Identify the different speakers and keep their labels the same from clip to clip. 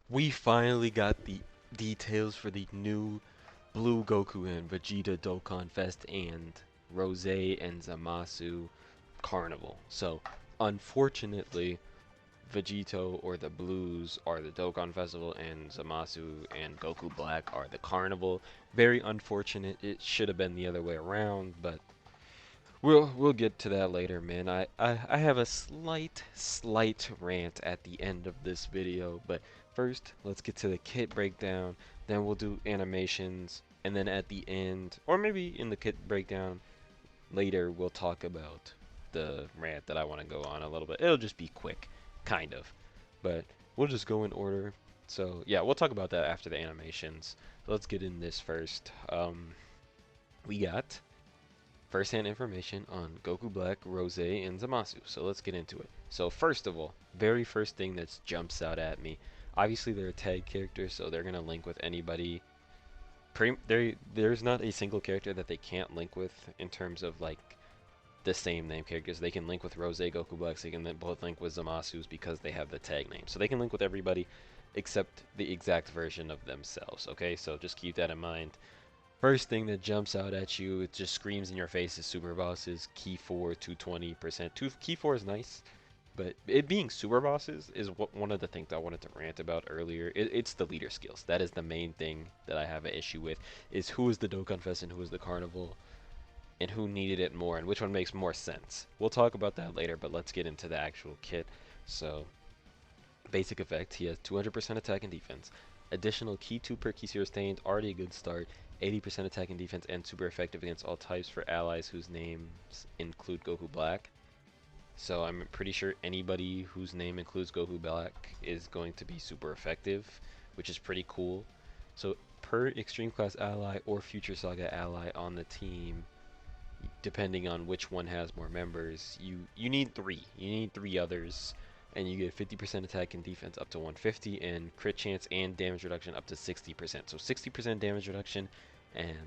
Speaker 1: We finally got the details for the new Blue Goku and Vegeta Dokkan Fest and Rose and Zamasu Carnival. So, unfortunately, VEGITO or the Blues are the Dokkan Festival, and Zamasu and Goku Black are the Carnival. Very unfortunate. It should have been the other way around, but we'll get to that later, man. I have a slight rant at the end of this video, but first let's get to the kit breakdown. Then we'll do animations, and then at the end, or maybe in the kit breakdown later, we'll talk about the rant that I want to go on a little bit. It'll just be quick, kind of, but we'll just go in order. So yeah, we'll talk about that after the animations. So let's get in this first. We got first-hand information on Goku Black, Rose, and Zamasu. So let's get into it. So first of all, very first thing that jumps out at me, obviously they're a tag character, so they're gonna link with anybody. There's not a single character that they can't link with in terms of like the same name characters. They can link with Rose, Goku Black, so they can then both link with Zamasu's because they have the tag name. So they can link with everybody except the exact version of themselves. Okay, so just keep that in mind. First thing that jumps out at you, it just screams in your face, is Super Bosses, Key 4, 220%. Key 4 is nice, but it being Super Bosses is one of the things I wanted to rant about earlier. It's the leader skills. That is the main thing that I have an issue with, is who is the Dokkan Fest and who is the Carnival, and who needed it more, and which one makes more sense. We'll talk about that later, but let's get into the actual kit. So, basic effect, he has 200% attack and defense. Additional key 2 per key 0 sustained, already a good start. 80% attack and defense, and super effective against all types for allies whose names include Goku Black. So I'm pretty sure anybody whose name includes Goku Black is going to be super effective, which is pretty cool. So per Extreme Class ally or Future Saga ally on the team, depending on which one has more members, you need 3. You need 3 others, and you get 50% attack and defense up to 150, and crit chance and damage reduction up to 60%. So 60% damage reduction and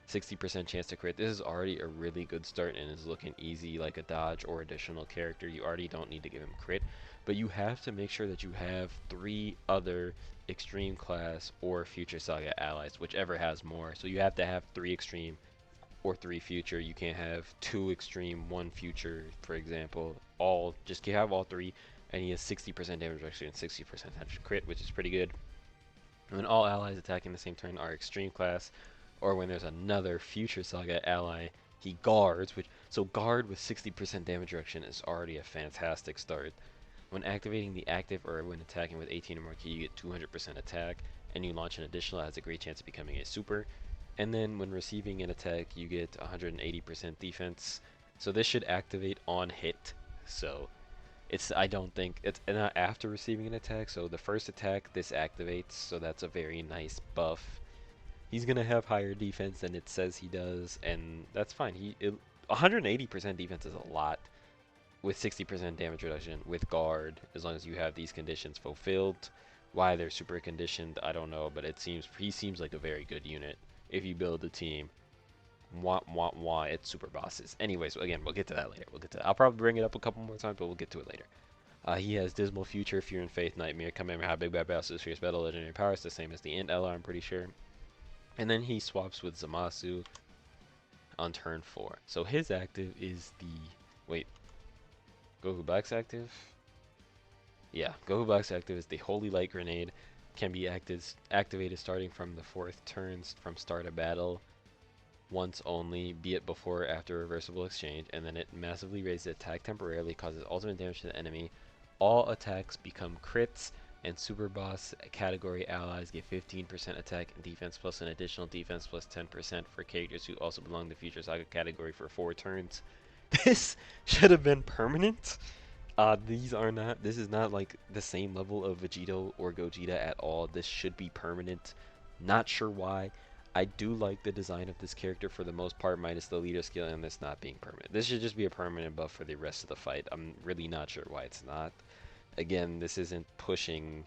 Speaker 1: 60% chance to crit. This is already a really good start and is looking easy like a dodge or additional character. You already don't need to give him crit, but you have to make sure that you have 3 other Extreme Class or Future Saga allies, whichever has more. So you have to have 3 Extreme or 3 Future. You can't have 2 Extreme, 1 Future, for example. Just have all 3, and he has 60% damage reduction and 60% crit, which is pretty good. When all allies attacking the same turn are Extreme Class, or when there's another Future Saga ally, he guards, so guard with 60% damage reduction is already a fantastic start. When activating the active or when attacking with 18 or more key, you get 200% attack, and you launch an additional, it has a great chance of becoming a super. And then when receiving an attack, you get 180% defense. So this should activate on hit. So I don't think it's not after receiving an attack. So the first attack, this activates. So that's a very nice buff. He's gonna have higher defense than it says he does, and that's fine. 180% defense is a lot with 60% damage reduction with guard, as long as you have these conditions fulfilled. Why they're super conditioned, I don't know, but he seems like a very good unit. If you build a team, it's super bosses. Anyways, again, we'll get to that later. I'll probably bring it up a couple more times, but we'll get to it later. He has Dismal Future, Fear and Faith, Nightmare, Kamehameha, Big Bad Bosses, Fierce Battle, Legendary Powers, the same as the Int Ella, I'm pretty sure. And then he swaps with Zamasu on turn 4. So his active is wait, Goku Black's active? Yeah, Goku Black's active is the Holy Light Grenade. Can be activated starting from the 4th turns from start of battle. Once only, be it before or after reversible exchange, and then it massively raises attack temporarily, causes ultimate damage to the enemy. All attacks become crits, and Super Boss category allies get 15% attack and defense plus an additional defense plus 10% for characters who also belong to Future Saga category for 4 turns. This should have been permanent. This is not like the same level of Vegito or Gogeta at all. This should be permanent. Not sure why. I do like the design of this character for the most part, minus the leader skill and this not being permanent. This should just be a permanent buff for the rest of the fight. I'm really not sure why it's not. Again, this isn't pushing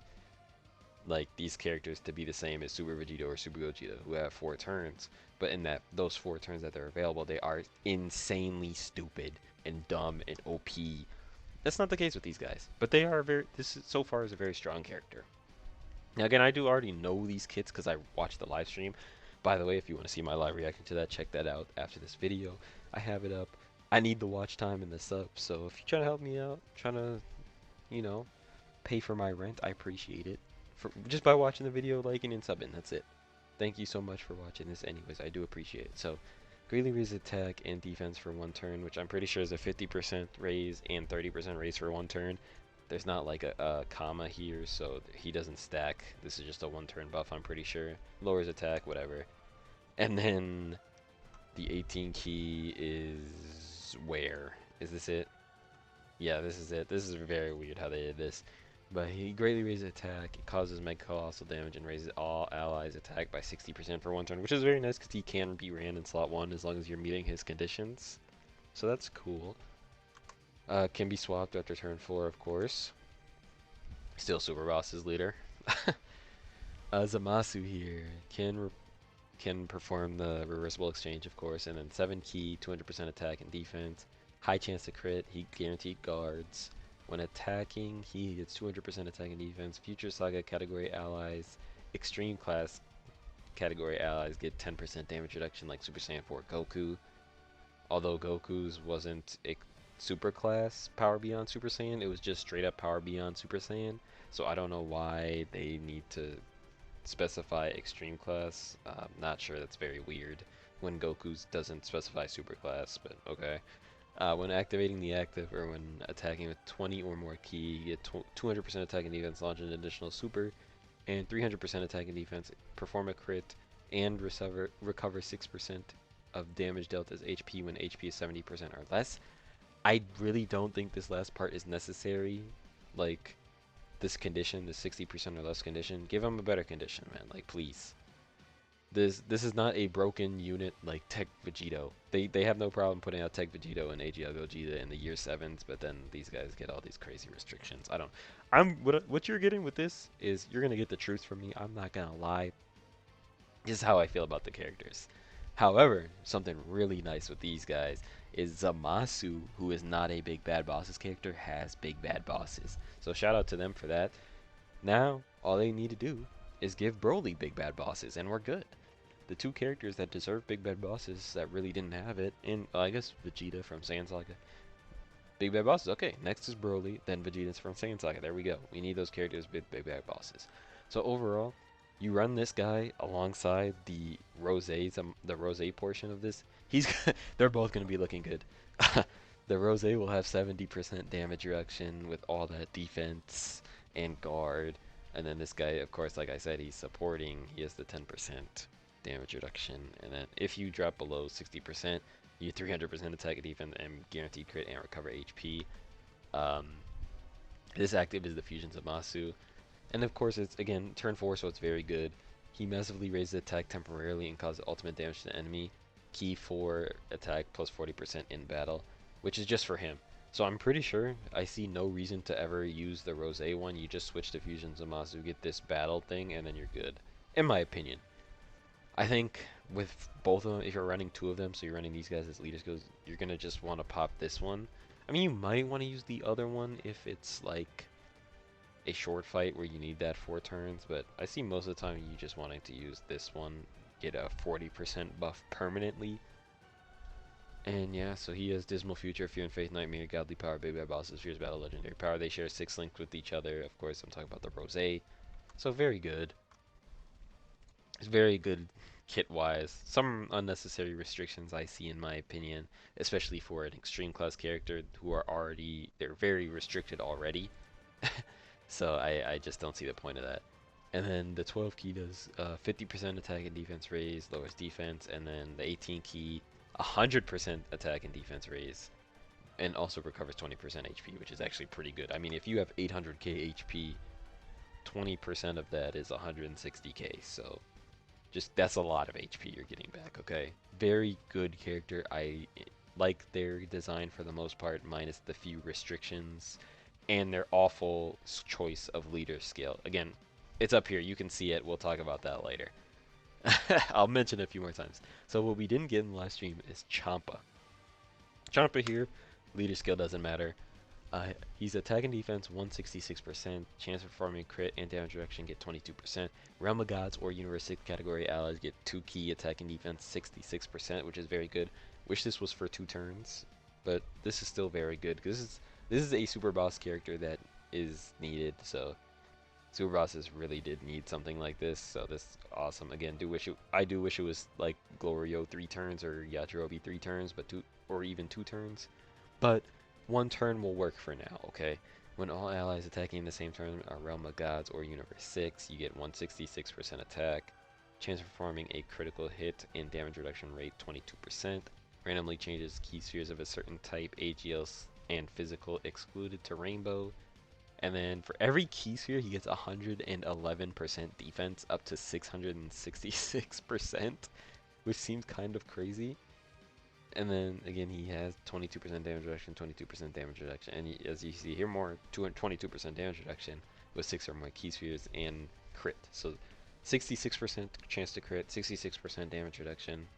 Speaker 1: like these characters to be the same as Super Vegito or Super Gogeta, who have 4 turns. But in those 4 turns that they're available, they are insanely stupid and dumb and OP. That's not the case with these guys, but they are so far is a very strong character. Now again, I do already know these kits because I watched the live stream. By the way, if you want to see my live reaction to that, check that out after this video. I have it up. I need the watch time and the sub, so if you're trying to help me out, trying to, you know, pay for my rent, I appreciate it. For just by watching the video, liking and subbing, that's it. Thank you so much for watching this anyways, I do appreciate it. So, greatly raise attack and defense for one turn, which I'm pretty sure is a 50% raise and 30% raise for one turn. There's not like a comma here, so he doesn't stack. This is just a one turn buff, I'm pretty sure. Lowers attack, whatever. And then the 18 key is where? Is this it? Yeah, this is it. This is very weird how they did this. But he greatly raises attack, it causes mega colossal damage, and raises all allies' attack by 60% for one turn, which is very nice because he can be ran in slot 1 as long as you're meeting his conditions. So that's cool. Can be swapped after turn 4, of course. Still Super Boss's leader. ZAMASU here can perform the reversible exchange, of course, and then 7 key, 200% attack and defense. High chance to crit, he guaranteed guards. When attacking, he gets 200% attack and defense. Future Saga category allies, extreme class category allies get 10% damage reduction like Super Saiyan 4 Goku. Although Goku's wasn't a super class power beyond Super Saiyan, it was just straight up power beyond Super Saiyan. So I don't know why they need to specify extreme class. Not sure, that's very weird when Goku's doesn't specify super class, but okay. When activating the active or when attacking with 20 or more key, you get 200% attack and defense, launch an additional super, and 300% attack and defense, perform a crit, and recover 6% of damage dealt as HP when HP is 70% or less. I really don't think this last part is necessary. Like, this condition, the 60% or less condition, give him a better condition, man. Like, please. This is not a broken unit like Tech VEGITO. They have no problem putting out Tech VEGITO and AGL Gogeta in the year 7s, but then these guys get all these crazy restrictions. What you're getting with this is you're gonna get the truth from me. I'm not gonna lie. This is how I feel about the characters. However, something really nice with these guys is ZAMASU, who is not a Big Bad Bosses character, has Big Bad Bosses. So shout out to them for that. Now, all they need to do is give Broly Big Bad Bosses, and we're good. The two characters that deserve Big Bad Bosses that really didn't have it, and I guess Vegeta from Saiyan Saga. Big Bad Bosses, okay, next is Broly, then Vegeta's from Saiyan Saga, there we go. We need those characters with Big Bad Bosses. So overall, you run this guy alongside the Rose portion of this, they're both going to be looking good. The Rose will have 70% damage reduction with all that defense and guard. And then this guy, of course, like I said, he's supporting. He has the 10% damage reduction. And then if you drop below 60%, you 300% attack and defense and guaranteed crit and recover HP. This active is the Fusion ZAMASU. And of course, it's, again, turn 4, so it's very good. He massively raises attack temporarily and causes ultimate damage to the enemy. Key 4 attack plus 40% in battle, which is just for him. So I'm pretty sure I see no reason to ever use the Rose one. You just switch to Fusion ZAMASU, get this battle thing, and then you're good. In my opinion. I think with both of them, if you're running 2 of them, so you're running these guys as leader skills, you're going to just want to pop this one. I mean, you might want to use the other one if it's like a short fight where you need that 4 turns, but I see most of the time you just wanting to use this one, get a 40% buff permanently. And yeah, so he has Dismal Future, Fear and Faith, Nightmare, Godly Power, Big Bad Bosses, Fierce Battle, Legendary Power. They share 6 links with each other. Of course, I'm talking about the Rose. So very good. It's very good kit-wise. Some unnecessary restrictions I see in my opinion, especially for an extreme class character who are already, they're very restricted already. So I just don't see the point of that. And then the 12 key does 50% attack and defense raise, lowers defense, and then the 18 key 100% attack and defense raise, and also recovers 20% HP, which is actually pretty good. I mean, if you have 800k HP, 20% of that is 160k, so just that's a lot of HP you're getting back, okay? Very good character. I like their design for the most part, minus the few restrictions, and their awful choice of leader skill. Again, it's up here, you can see it, we'll talk about that later. I'll mention it a few more times. So what we didn't get in the live stream is Champa. Champa here, leader skill doesn't matter. He's attack and defense 166%, chance of performing crit and damage reduction get 22%. Realm of Gods or Universe 6 category allies get 2 key attack and defense 66%, which is very good. Wish this was for 2 turns, but this is still very good because this is a super boss character that is needed. So super bosses really did need something like this. So this is awesome. Again, I do wish it was like Glorio 3 turns or Yajirobe 3 turns, but or even 2 turns. But 1 turn will work for now, okay? When all allies attacking in the same turn are Realm of Gods or Universe 6, you get 166% attack, chance of performing a critical hit, and damage reduction rate 22%. Randomly changes key spheres of a certain type, AGLs and physical excluded to rainbow. And then for every key sphere, he gets 111% defense up to 666%, which seems kind of crazy. And then again, he has 22% damage reduction, 22% damage reduction, and as you see here, more 22% damage reduction with 6 or more key spheres and crit. So 66% chance to crit, 66% damage reduction,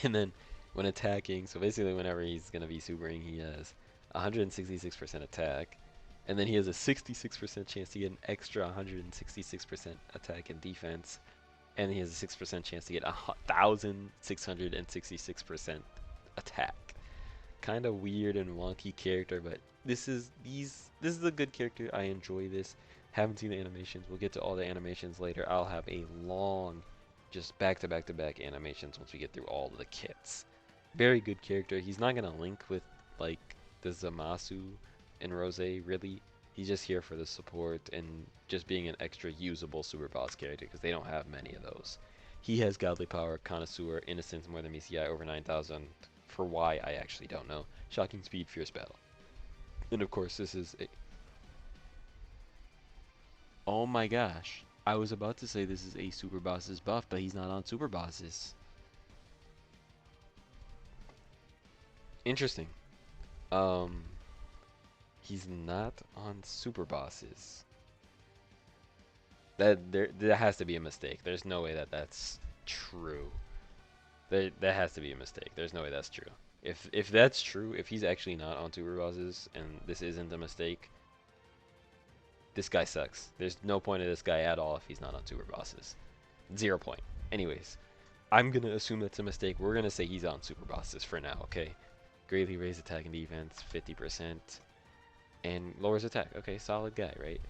Speaker 1: and then when attacking, so basically whenever he's gonna be supering, he has 166% attack, and then he has a 66% chance to get an extra 166% attack and defense. And he has a 6% chance to get 1,666% attack. Kind of weird and wonky character, but this is a good character. I enjoy this. Haven't seen the animations. We'll get to all the animations later. I'll have a long, just back-to-back-to-back animations once we get through all of the kits. Very good character. He's not gonna link with like the ZAMASU and Rose really. He's just here for the support and just being an extra usable super boss character because they don't have many of those. He has Godly Power, Connoisseur, Innocence, more than MCI, over 9,000. For why, I actually don't know. Shocking Speed, Fierce Battle. And of course, this is a... Oh my gosh. I was about to say this is a super boss's buff, but he's not on super bosses. Interesting. He's not on super bosses. That has to be a mistake. There's no way that that's true. That has to be a mistake. There's no way that's true. If that's true, if he's actually not on super bosses and this isn't a mistake, this guy sucks. There's no point of this guy at all if he's not on super bosses. 0 point. Anyways, I'm gonna assume that's a mistake. We're gonna say he's on super bosses for now, okay? Greatly raised attack and defense, 50%. And lowers attack. Okay, solid guy, right?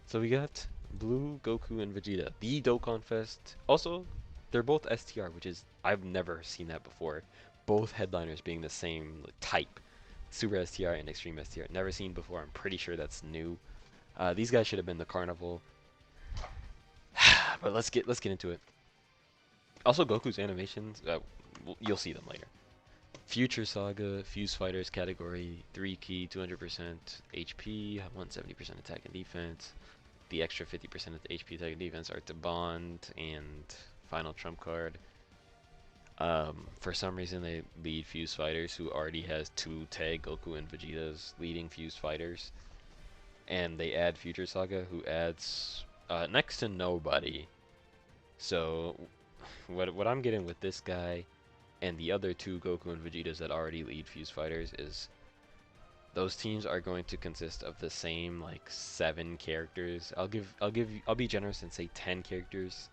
Speaker 1: So we got Blue, Goku, and Vegeta. The Dokkan Fest. Also, they're both STR, which is, I've never seen that before. Both headliners being the same type. Super STR and Extreme STR. Never seen before. I'm pretty sure that's new. These guys should have been the carnival. But let's get into it. Also, Goku's animations, you'll see them later. Future Saga, Fuse Fighters category, 3 key, 200% HP, 170% attack and defense. The extra 50% of the HP attack and defense are to Bond and Final Trump card. For some reason they lead Fuse Fighters, who already has 2 tag Goku and Vegeta's leading Fuse Fighters. And they add Future Saga, who adds next to nobody. So what I'm getting with this guy and the other 2 Goku and Vegetas that already lead Fuse Fighters is those teams are going to consist of the same like 7 characters. I'll be generous and say 10 characters.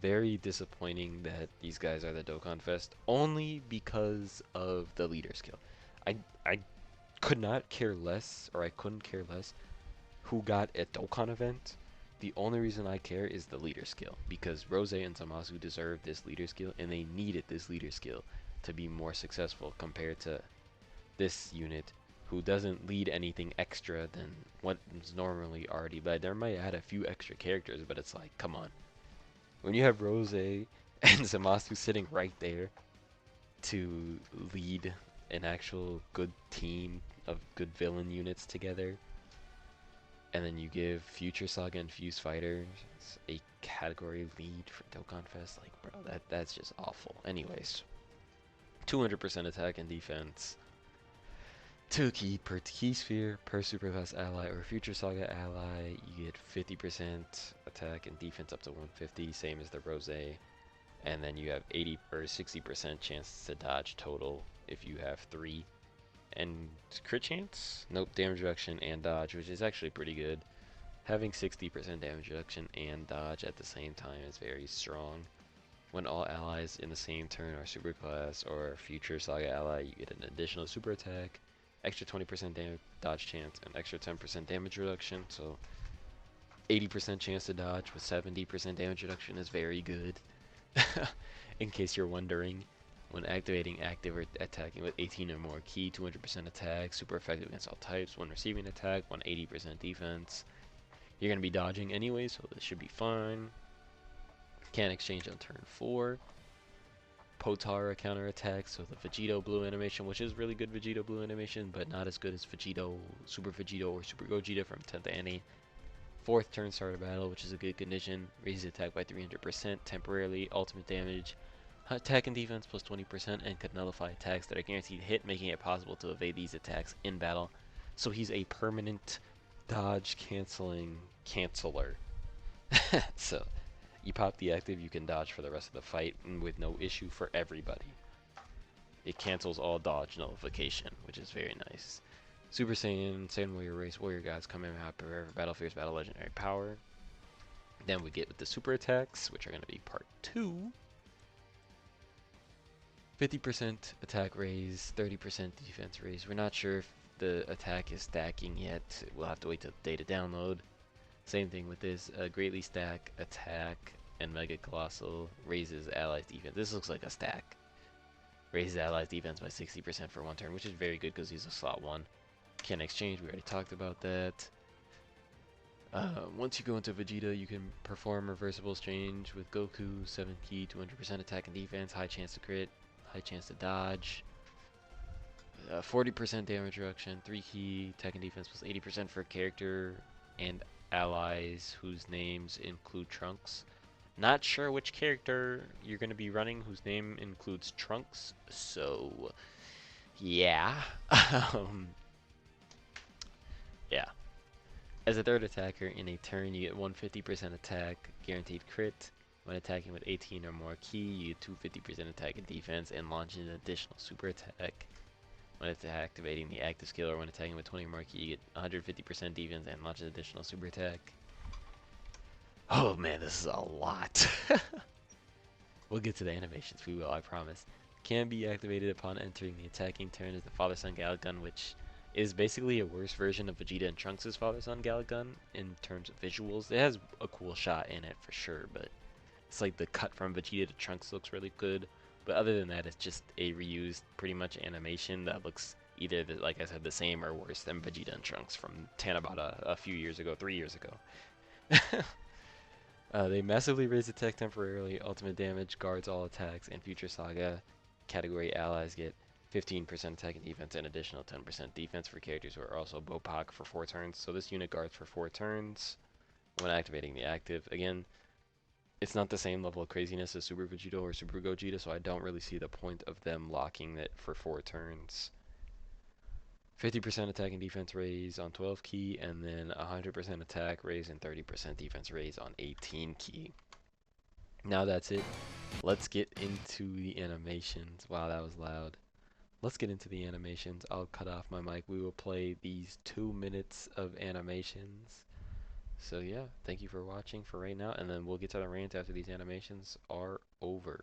Speaker 1: Very disappointing that these guys are the Dokkan Fest only because of the leader skill. I could not care less, or I couldn't care less who got a Dokkan event. The only reason I care is the leader skill, because Rose and Zamasu deserve this leader skill, and they needed this leader skill to be more successful compared to this unit, who doesn't lead anything extra than what's normally already led. There might add a few extra characters, but it's like, come on. When you have Rose and Zamasu sitting right there to lead an actual good team of good villain units together, and then you give Future Saga and Fuse Fighters a category lead for Dokkan Fest, like, bro, that's just awful. Anyways, 200% attack and defense, 2 key per key sphere per Superclass ally or Future Saga ally. You get 50% attack and defense up to 150, same as the Rose, and then you have 80 or 60% chance to dodge total if you have 3. And crit chance? Nope, damage reduction and dodge, which is actually pretty good. Having 60% damage reduction and dodge at the same time is very strong. When all allies in the same turn are super class or future saga ally, you get an additional super attack, extra 20% dodge chance, and extra 10% damage reduction. So 80% chance to dodge with 70% damage reduction is very good. In case you're wondering, when activating active or attacking with 18 or more ki, 200% attack, super effective against all types. When receiving attack, 180% defense. You're going to be dodging anyway, so this should be fine. Can't exchange on turn 4. Potara counterattack, so the VEGITO blue animation, which is really good VEGITO blue animation, but not as good as VEGITO, Super VEGITO, or Super Gogeta from 10th Annie. 4th turn start of battle, which is a good condition. Raises attack by 300% temporarily. Ultimate damage, attack and defense plus 20%, and could nullify attacks that are guaranteed to hit, making it possible to evade these attacks in battle. So he's a permanent dodge canceling canceller. So you pop the active, you can dodge for the rest of the fight with no issue for everybody. It cancels all dodge nullification, which is very nice. Super Saiyan, Saiyan Warrior Race, Warrior Gods, Kamehameha, prepare for Battle, Fierce Battle, Legendary Power. Then we get with the super attacks, which are going to be part 2. 50% attack raise, 30% defense raise. We're not sure if the attack is stacking yet. We'll have to wait till the data download. Same thing with this, greatly stack, attack, and Mega Colossal raises allies defense. This looks like a stack. Raises allies defense by 60% for 1 turn, which is very good because he's a slot 1. Can't exchange, we already talked about that. Once you go into Vegeta, you can perform reversible exchange with Goku, 7 ki, 200% attack and defense, high chance to crit, high chance to dodge. 40% damage reduction, 3 ki, attack and defense plus 80% for a character and allies whose names include Trunks. Not sure which character you're going to be running whose name includes Trunks, so yeah. Yeah. As a third attacker in a turn, you get 150% attack, guaranteed crit. When attacking with 18 or more ki, you get 250% attack and defense, and launch an additional super attack. When it's activating the active skill, or when attacking with 20 or more ki, you get 150% defense and launch an additional super attack. Oh man, this is a lot. We'll get to the animations, we will, I promise. Can be activated upon entering the attacking turn as the Father-Son Gun, which is basically a worse version of Vegeta and Trunks' Father-Son Gun in terms of visuals. It has a cool shot in it for sure, but it's like the cut from Vegeta to Trunks looks really good. But other than that, it's just a reused pretty much animation that looks either, like I said, the same or worse than Vegeta and Trunks from Tanabata a few years ago, 3 years ago. They massively raise attack temporarily, ultimate damage, guards all attacks, and future saga category allies get 15% attack and defense and additional 10% defense for characters who are also Bopak for 4 turns. So this unit guards for 4 turns when activating the active. Again, it's not the same level of craziness as Super Vegito or Super Gogeta, so I don't really see the point of them locking it for 4 turns. 50% attack and defense raise on 12 ki, and then 100% attack raise and 30% defense raise on 18 ki. Now that's it. Let's get into the animations. Wow, that was loud. Let's get into the animations. I'll cut off my mic. We will play these 2 minutes of animations. So yeah, thank you for watching for right now, and then we'll get to the rant after these animations are over.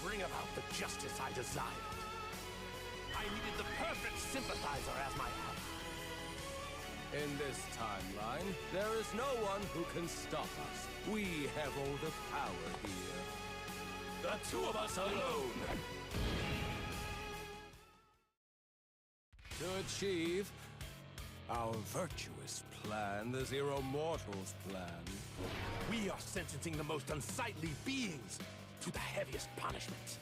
Speaker 2: Bring about the justice I desired. I needed the perfect sympathizer as my ally.
Speaker 3: In this timeline, there is no one who can stop us. We have all the power here.
Speaker 2: The 2 of us alone.
Speaker 3: To achieve our virtuous plan, the Zero Mortals plan.
Speaker 2: We are sentencing the most unsightly beings to the heaviest punishment.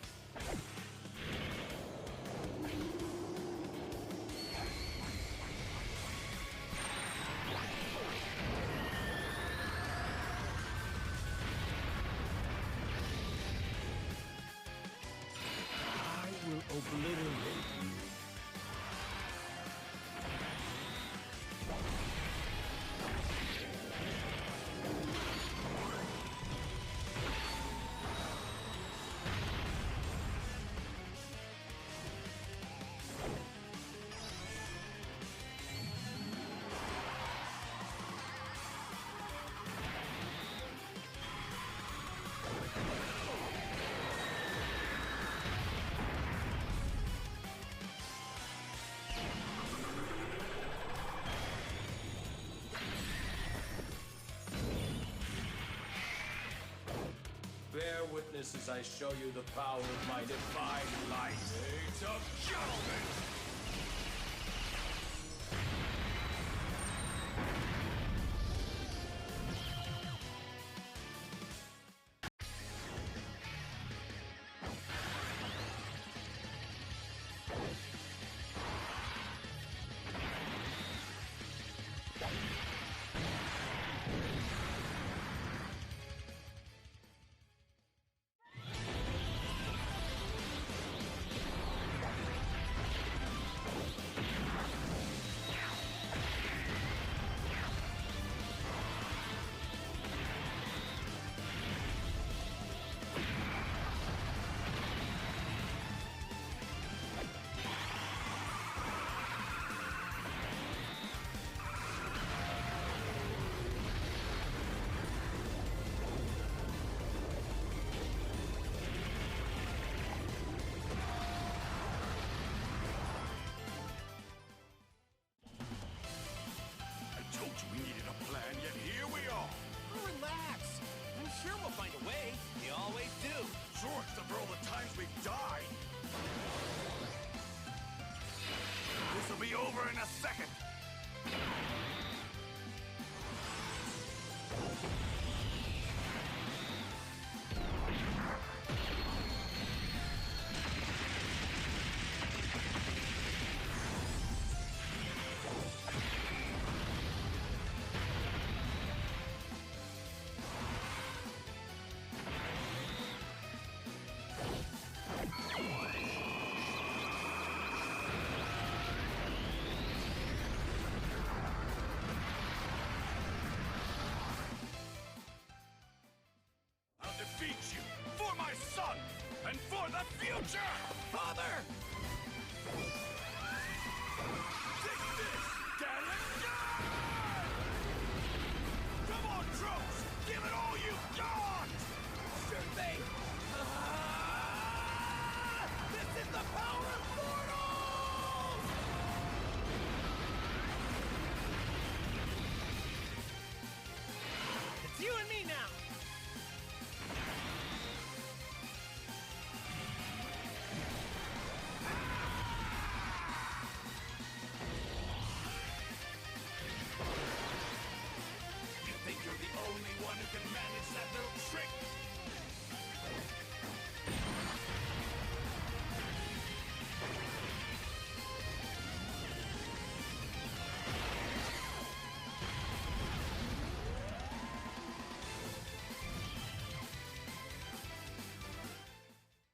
Speaker 3: obliterate you. Bear witness as I show you the power of my divine light. Age of Gentlemen!
Speaker 2: We needed a plan, yet here we are.
Speaker 4: Relax. I'm sure we'll find a way. We always do.
Speaker 2: Sure, except for all the times we've died. This'll be over in a second. Defeat you for my son and for the future!
Speaker 4: Father!
Speaker 2: Take this, Gallagher! Come on, Troops! Give it all you've got!
Speaker 4: Sure thing! This is the power of mortals! It's you and me now!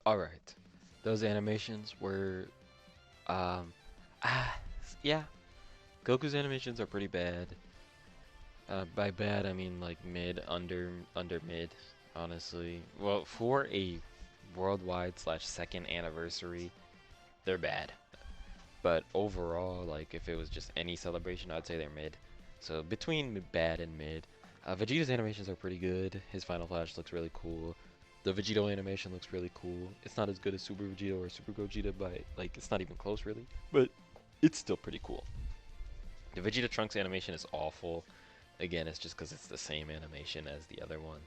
Speaker 1: Alright, those animations were, yeah, Goku's animations are pretty bad. By bad, I mean like mid, under mid, honestly. Well, for a worldwide / second anniversary, they're bad. But overall, like if it was just any celebration, I'd say they're mid. So between bad and mid. Vegeta's animations are pretty good. His Final Flash looks really cool. The Vegito animation looks really cool. It's not as good as Super Vegeta or Super Gogeta, but like it's not even close really. But it's still pretty cool. The Vegeta Trunks animation is awful. Again, it's just because it's the same animation as the other one.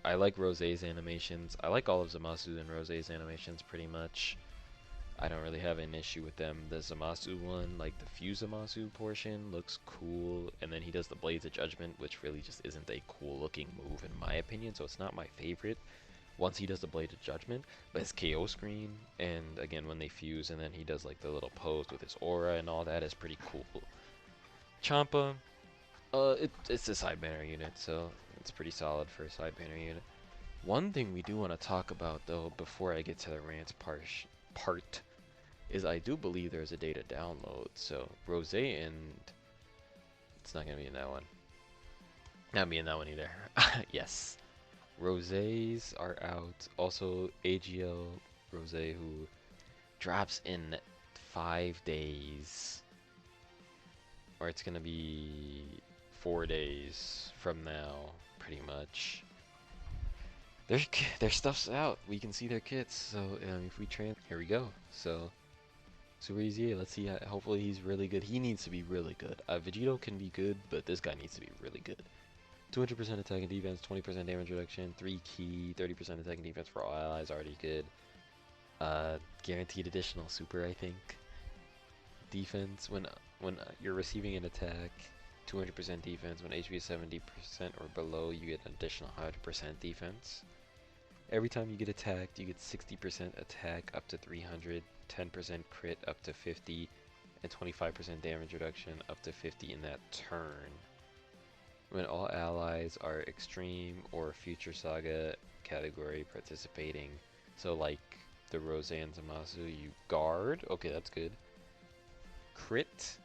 Speaker 1: I like Rose's animations. I like all of Zamasu and Rose's animations pretty much. I don't really have an issue with them. The Zamasu one, like the Fuse Zamasu portion, looks cool, and then he does the Blades of Judgment, which really just isn't a cool looking move in my opinion, so it's not my favorite once he does the Blade of Judgment. But his KO screen, and again when they fuse, and then he does like the little pose with his aura and all that is pretty cool. Champa, it's a side banner unit, so it's pretty solid for a side banner unit. One thing we do want to talk about though before I get to the rant part is I do believe there's a data download. So Rose and it's not gonna be in that one. Not be in that one either. Yes. Rosés are out. Also AGL Rose who drops in 5 days. Or it's gonna be 4 days from now, pretty much. Their stuff's out. We can see their kits. So if we here we go. So super easy. Let's see. Hopefully he's really good. He needs to be really good. Vegito can be good, but this guy needs to be really good. 200% attack and defense, 20% damage reduction, 3 key, 30% attack and defense for all allies. Already good. Guaranteed additional super, I think. Defense when you're receiving an attack, 200% defense. When HP is 70% or below, you get an additional 100% defense. Every time you get attacked, you get 60% attack up to 300, 10% crit up to 50, and 25% damage reduction up to 50 in that turn. When all allies are extreme or future saga category participating, so like the Rose and ZAMASU, you guard. Okay, that's good. Crit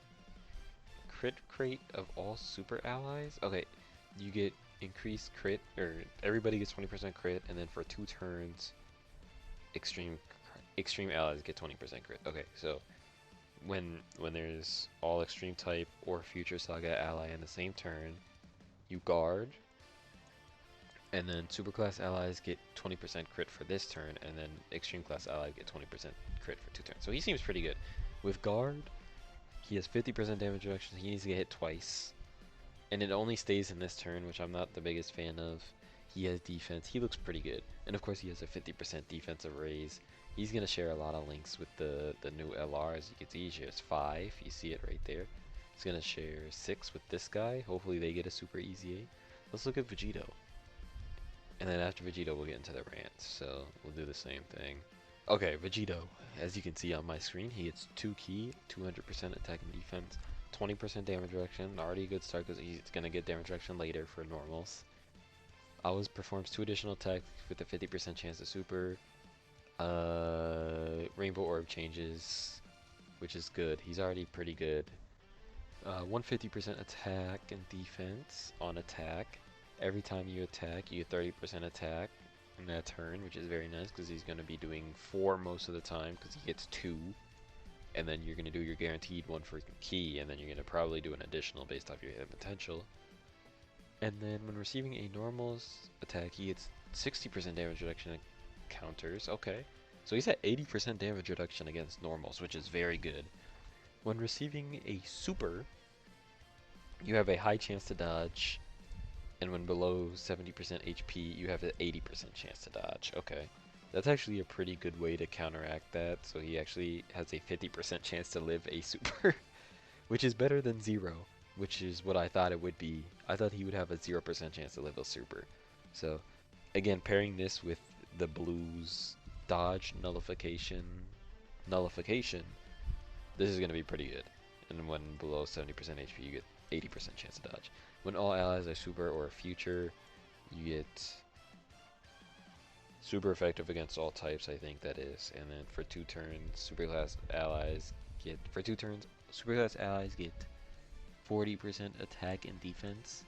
Speaker 1: rate of all super allies. Okay, you get increased crit, or everybody gets 20% crit, and then for 2 turns, extreme allies get 20% crit. Okay, so when there's all extreme type or future saga ally in the same turn, you guard, and then super class allies get 20% crit for this turn, and then extreme class allies get 20% crit for 2 turns. So he seems pretty good. With guard, he has 50% damage reduction. He needs to get hit twice, and it only stays in this turn, which I'm not the biggest fan of. He has defense. He looks pretty good, and of course he has a 50% defensive raise. He's gonna share a lot of links with the new LR. As you can see, he shares 5. You see it right there. He's gonna share 6 with this guy. Hopefully they get a super EZA. Let's look at Vegito. And then after Vegito, we'll get into the Rant. So we'll do the same thing. Okay, Vegito. As you can see on my screen, he gets 2 key, 200% attack and defense, 20% damage reduction. Already a good start because he's gonna get damage reduction later for normals. Always performs 2 additional attacks with a 50% chance to super. Rainbow orb changes, which is good. He's already pretty good. 150% attack and defense on attack. Every time you attack, you get 30% attack in that turn, which is very nice because he's going to be doing 4 most of the time because he gets 2. And then you're going to do your guaranteed 1 for key, and then you're going to probably do an additional based off your hit potential. And then when receiving a normals attack, he gets 60% damage reduction counters. Okay, so he's at 80% damage reduction against normals, which is very good. When receiving a super, you have a high chance to dodge, and when below 70% HP, you have an 80% chance to dodge. Okay, that's actually a pretty good way to counteract that. So he actually has a 50% chance to live a super, which is better than 0, which is what I thought it would be. I thought he would have a 0% chance to live a super. So again, pairing this with the blues dodge nullification, this is going to be pretty good. And when below 70% HP, you get 80% chance to dodge. When all allies are super or future, you get super effective against all types, I think that is. And then for 2 turns, super class allies get 40% attack and defense,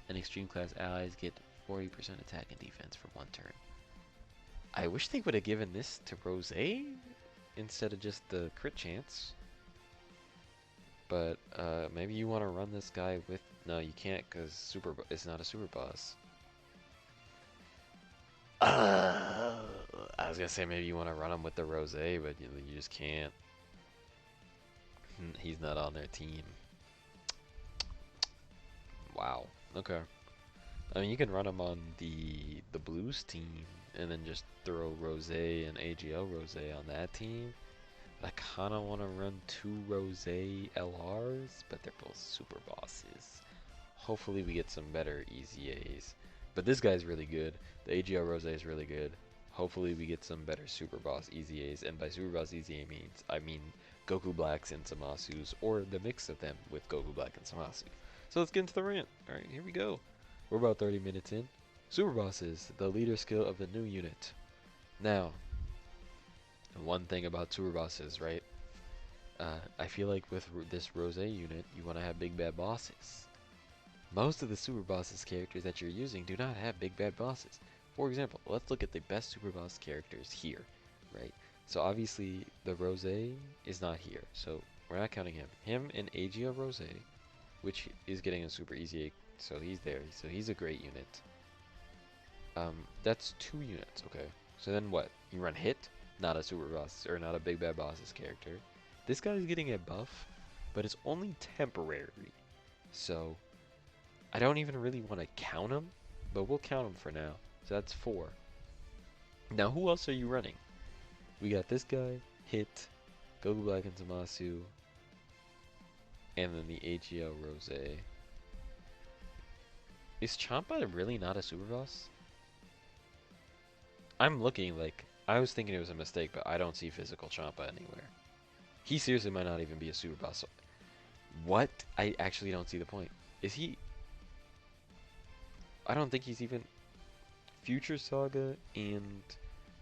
Speaker 1: and extreme class allies get 40% attack and defense for 1 turn. I wish they would have given this to Rose instead of just the crit chance. But maybe you want to run this guy with... No, you can't because it's not a super boss. I was going to say maybe you want to run him with the Rose, but you just can't. He's not on their team. Wow. Okay. I mean, you can run him on the Blues team and then just throw Rose and AGL Rose on that team. But I kind of want to run 2 Rose LRs, but they're both super bosses. Hopefully we get some better EZAs. But this guy's really good. The AGL Rose is really good. Hopefully we get some better super boss EZAs. And by super boss EZA I mean Goku Blacks and ZAMASUs, or the mix of them with Goku Black and ZAMASU. So let's get into the rant. Alright, here we go. We're about 30 minutes in. Super bosses, the leader skill of the new unit. Now, And one thing about super bosses, right? I feel like with this Rose unit, you want to have big bad bosses. Most of the super bosses characters that you're using do not have big bad bosses. For example, let's look at the best super boss characters here, right? So obviously the Rose is not here, so we're not counting him. Him and Aegea Rose, which is getting a super easy, so he's there. So he's a great unit. That's 2 units, okay. So then what? You run Hit, not a super boss, or not a big bad boss's character. This guy's getting a buff, but it's only temporary. So I don't even really want to count him, but we'll count him for now. So that's 4. Now who else are you running? We got this guy, Hit, Goku Black and ZAMASU, and then the AGL Rose. Is Champa really not a super boss? I'm looking like, I was thinking it was a mistake, but I don't see physical Champa anywhere. He seriously might not even be a super boss. So what? I actually don't see the point. Is he? I don't think he's even. Future Saga and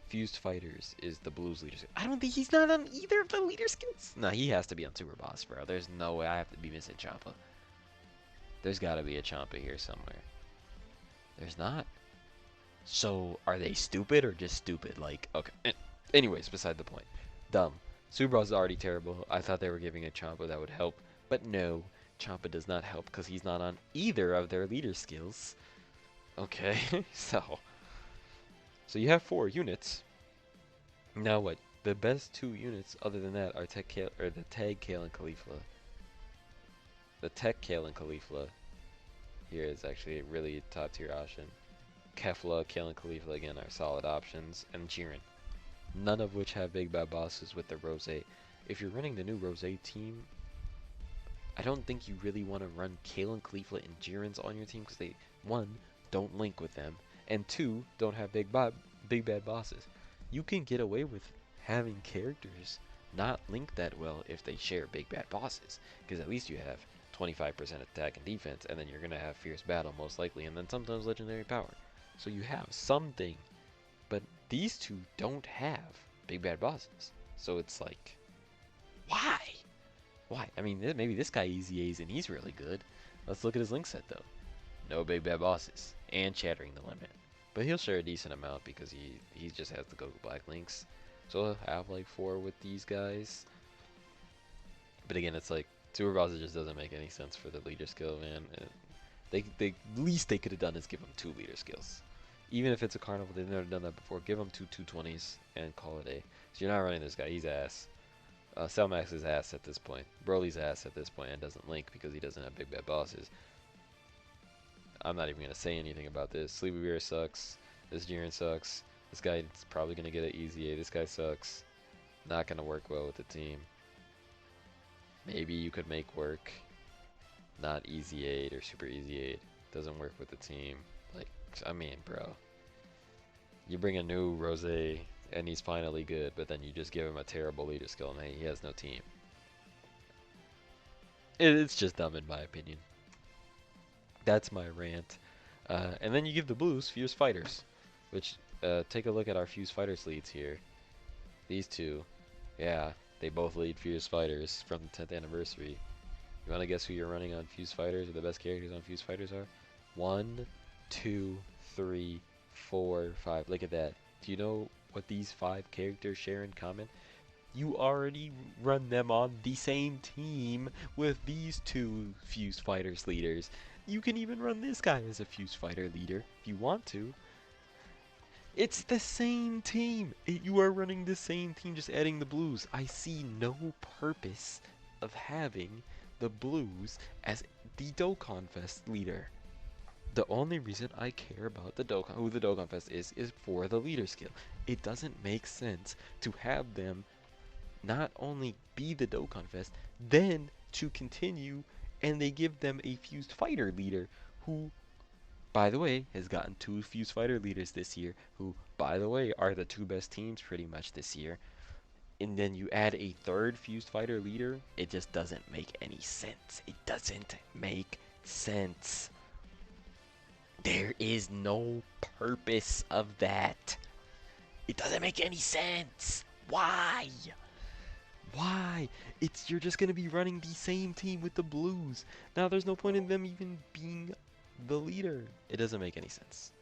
Speaker 1: Fused Fighters is the Blues leader skill. I don't think he's not on either of the leader skills. No, he has to be on Super Boss, bro. There's no way I have to be missing Champa. There's got to be a Champa here somewhere. There's not. So, are they stupid or just stupid? Like, okay. Anyways, beside the point. Dumb. Super Boss is already terrible. I thought they were giving a Champa that would help. But no, Champa does not help because he's not on either of their leader skills. Okay, so you have 4 units. Now what? The best 2 units other than that are the Tag Kale and Caulifla. The Tech Kale and Caulifla here is actually a really top tier option. Kefla, Kale and Caulifla again are solid options, and Jiren. None of which have big bad bosses with the Rose. If you're running the new Rose team, I don't think you really want to run Kale and Caulifla and Jiren's on your team because they, 1, don't link with them, and 2, don't have big bad bosses. You can get away with having characters not link that well if they share big bad bosses, because at least you have 25% attack and defense, and then you're gonna have fierce battle most likely, and then sometimes legendary power. So you have something, but these 2 don't have big bad bosses. So it's like, why? Why? I mean, maybe this guy easy A's and he's really good. Let's look at his link set though. No big bad bosses, and shattering the limit. But he'll share a decent amount because he just has the Goku Black links. So he'll have like 4 with these guys. But again, it's like, Super Bosses just doesn't make any sense for the leader skill, man. The least they could have done is give him 2 leader skills. Even if it's a carnival, they've never done that before. Give him 2 220s and call it a. So you're not running this guy, he's ass. Cellmax is ass at this point. Broly's ass at this point and doesn't link because he doesn't have big bad bosses. I'm not even going to say anything about this. Sleepy Bear sucks. This Jiren sucks. This guy's probably going to get an easy A. This guy sucks. Not going to work well with the team. Maybe you could make work. Not easy aid or super easy aid. Doesn't work with the team. Like, I mean, bro. You bring a new Rose and he's finally good, but then you just give him a terrible leader skill and hey, he has no team. It's just dumb in my opinion. That's my rant. And then you give the Blues Fuse Fighters, which, take a look at our Fuse Fighters leads here. These 2, yeah, they both lead Fuse Fighters from the 10th anniversary. You want to guess who you're running on Fuse Fighters, or the best characters on Fuse Fighters are? 1, 2, 3, 4, 5. Look at that. Do you know what these 5 characters share in common? You already run them on the same team with these 2 Fuse Fighters leaders. You can even run this guy as a Fuse Fighter leader if you want to. It's the same team. You are running the same team, just adding the Blues. I see no purpose of having the Blues as the Dokkan Fest leader. The only reason I care about the Dokkan, who the Dokkan Fest is for the leader skill. It doesn't make sense to have them not only be the Dokkan Fest, then to continue, and they give them a Fused Fighter leader who, by the way, has gotten 2 Fused Fighter leaders this year, who, by the way, are the 2 best teams pretty much this year. And then you add a 3rd Fused Fighter leader, it just doesn't make any sense. It doesn't make sense. There is no purpose of that. It doesn't make any sense. Why? Why? You're just gonna be running the same team with the blues. Now there's no point in them even being the leader. It doesn't make any sense.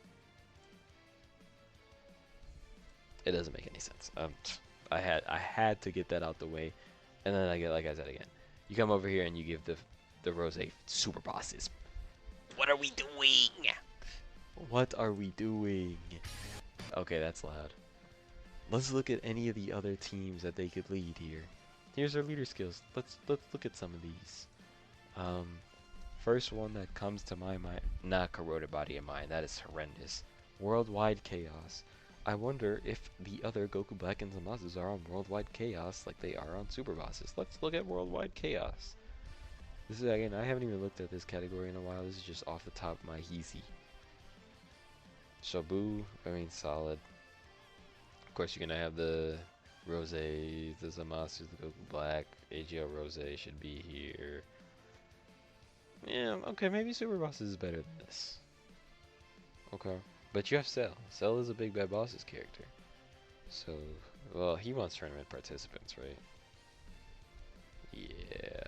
Speaker 1: It doesn't make any sense. I had to get that out the way, and then like I said again, you come over here and you give the Rose super bosses. What are we doing? What are we doing? Okay, that's loud. Let's look at any of the other teams that they could lead here. Here's our leader skills. Let's look at some of these. First one that comes to my mind, not corroded body of mine. That is horrendous. Worldwide chaos. I wonder if the other Goku Black and ZAMASUs are on Worldwide Chaos like they are on Super Bosses. Let's look at Worldwide Chaos. This is, again, I haven't even looked at this category in a while. This is just off the top of my heezy. Shabu, I mean, solid. Of course, you're going to have the Rose, the ZAMASU, the Goku Black. AGL Rose should be here. Yeah, okay, maybe Super Bosses is better than this. Okay. But you have Cell. Cell is a big bad boss's character. So, well, he wants tournament participants, right? Yeah,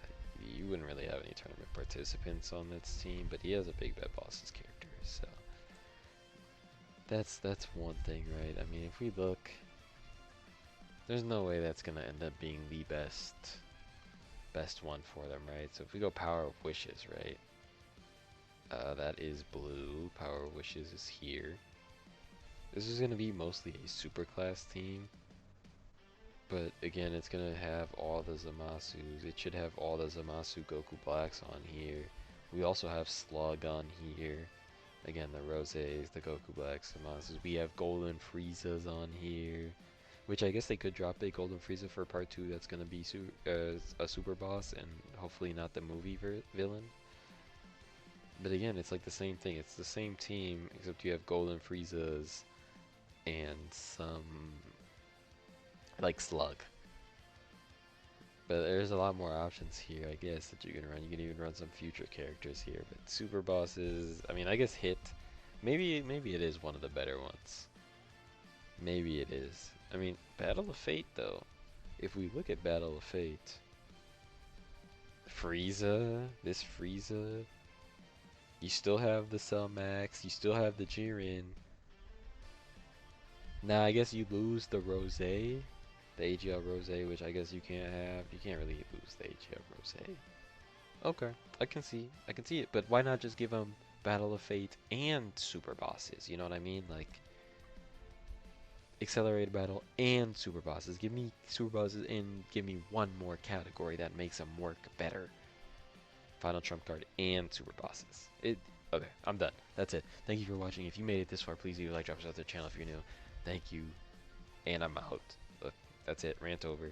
Speaker 1: you wouldn't really have any tournament participants on this team, but he has a big bad boss's character, so that's one thing, right? I mean, if we look, there's no way that's gonna end up being the best one for them, right? So if we go Power of Wishes, right? That is blue. Power of Wishes is here. This is going to be mostly a super class team. But again, it's going to have all the ZAMASUs. It should have all the ZAMASU Goku Blacks on here. We also have Slug on here. Again, the Roses, the Goku Blacks, ZAMASUs. We have Golden Friezas on here. Which I guess they could drop a Golden Frieza for part 2. That's going to be a super boss and hopefully not the movie villain. But again, it's like the same thing. It's the same team, except you have Golden Friezas and some, like, Slug. But there's a lot more options here, I guess, that you can run. You can even run some future characters here. But super bosses, I mean, I guess Hit, maybe it is one of the better ones. Maybe it is. I mean, Battle of Fate, though. If we look at Battle of Fate, Frieza, this Frieza. You still have the Cell Max, you still have the Jiren. Now I guess you lose the Rose, the AGL Rose, which I guess you can't have. You can't really lose the AGL Rose. Okay, I can see it, but why not just give them Battle of Fate and Super Bosses? You know what I mean? Like, Accelerated Battle and Super Bosses. Give me Super Bosses and give me one more category that makes them work better. Final Trump Card and Super Bosses. Okay, I'm done. That's it. Thank you for watching. If you made it this far, please leave a like, drop us out to the channel if you're new. Thank you, and I'm out. Look, that's it. Rant over.